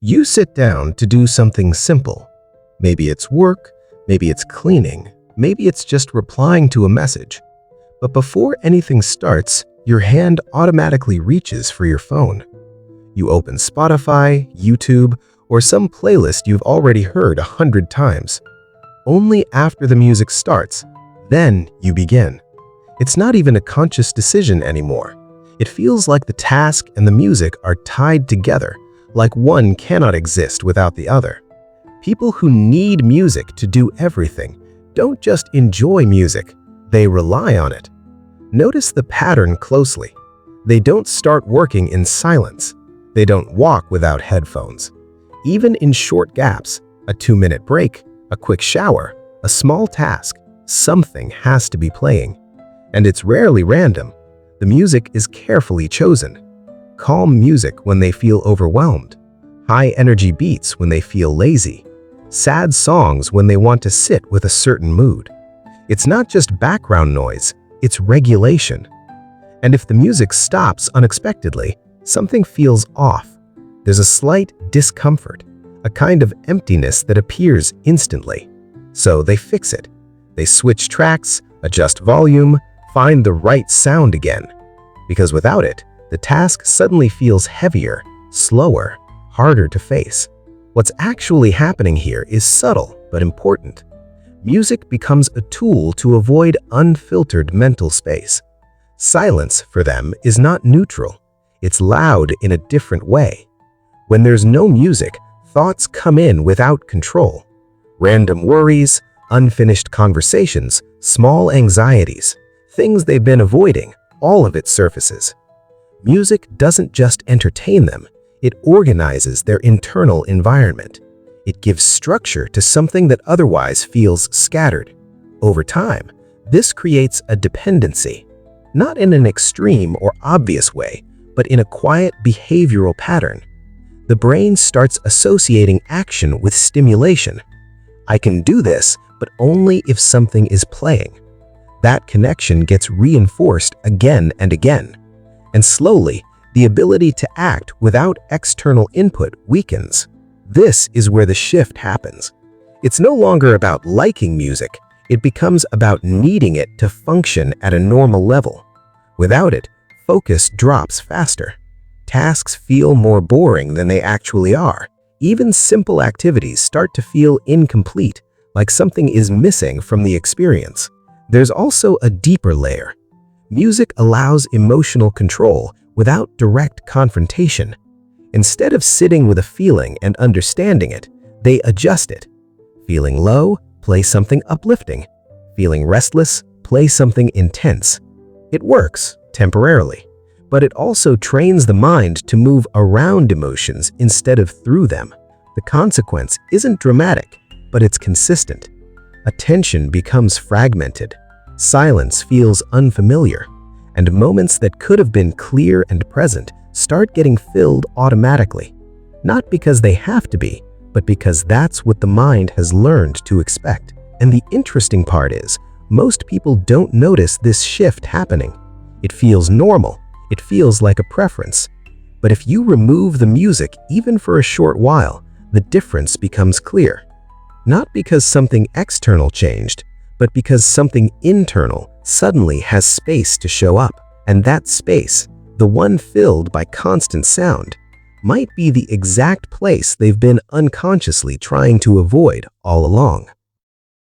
You sit down to do something simple. Maybe it's work, maybe it's cleaning, maybe it's just replying to a message. But before anything starts, your hand automatically reaches for your phone. You open Spotify, YouTube, or some playlist you've already heard 100 times. Only after the music starts, then you begin. It's not even a conscious decision anymore. It feels like the task and the music are tied together, like one cannot exist without the other. People who need music to do everything don't just enjoy music, they rely on it. Notice the pattern closely. They don't start working in silence. They don't walk without headphones. Even in short gaps, a 2-minute break, a quick shower, a small task, something has to be playing. And it's rarely random. The music is carefully chosen. Calm music when they feel overwhelmed. High-energy beats when they feel lazy. Sad songs when they want to sit with a certain mood. It's not just background noise, it's regulation. And if the music stops unexpectedly, something feels off. There's a slight discomfort, a kind of emptiness that appears instantly. So they fix it. They switch tracks, adjust volume, find the right sound again. Because without it, the task suddenly feels heavier, slower, harder to face. What's actually happening here is subtle but important. Music becomes a tool to avoid unfiltered mental space. Silence, for them, is not neutral. It's loud in a different way. When there's no music, thoughts come in without control. Random worries, unfinished conversations, small anxieties, things they've been avoiding, all of it surfaces. Music doesn't just entertain them, it organizes their internal environment. It gives structure to something that otherwise feels scattered. Over time, this creates a dependency, not in an extreme or obvious way, but in a quiet behavioral pattern. The brain starts associating action with stimulation. I can do this, but only if something is playing. That connection gets reinforced again and again. And slowly, the ability to act without external input weakens. This is where the shift happens. It's no longer about liking music, it becomes about needing it to function at a normal level. Without it, focus drops faster. Tasks feel more boring than they actually are. Even simple activities start to feel incomplete, like something is missing from the experience. There's also a deeper layer. Music allows emotional control without direct confrontation. Instead of sitting with a feeling and understanding it, they adjust it. Feeling low, play something uplifting. Feeling restless, play something intense. It works, temporarily, but it also trains the mind to move around emotions instead of through them. The consequence isn't dramatic, but it's consistent. Attention becomes fragmented. Silence feels unfamiliar, and moments that could have been clear and present start getting filled automatically. Not because they have to be, but because that's what the mind has learned to expect. And the interesting part is, most people don't notice this shift happening. It feels normal. It feels like a preference. But if you remove the music even for a short while, the difference becomes clear. Not because something external changed, but because something internal suddenly has space to show up. And that space, the one filled by constant sound, might be the exact place they've been unconsciously trying to avoid all along.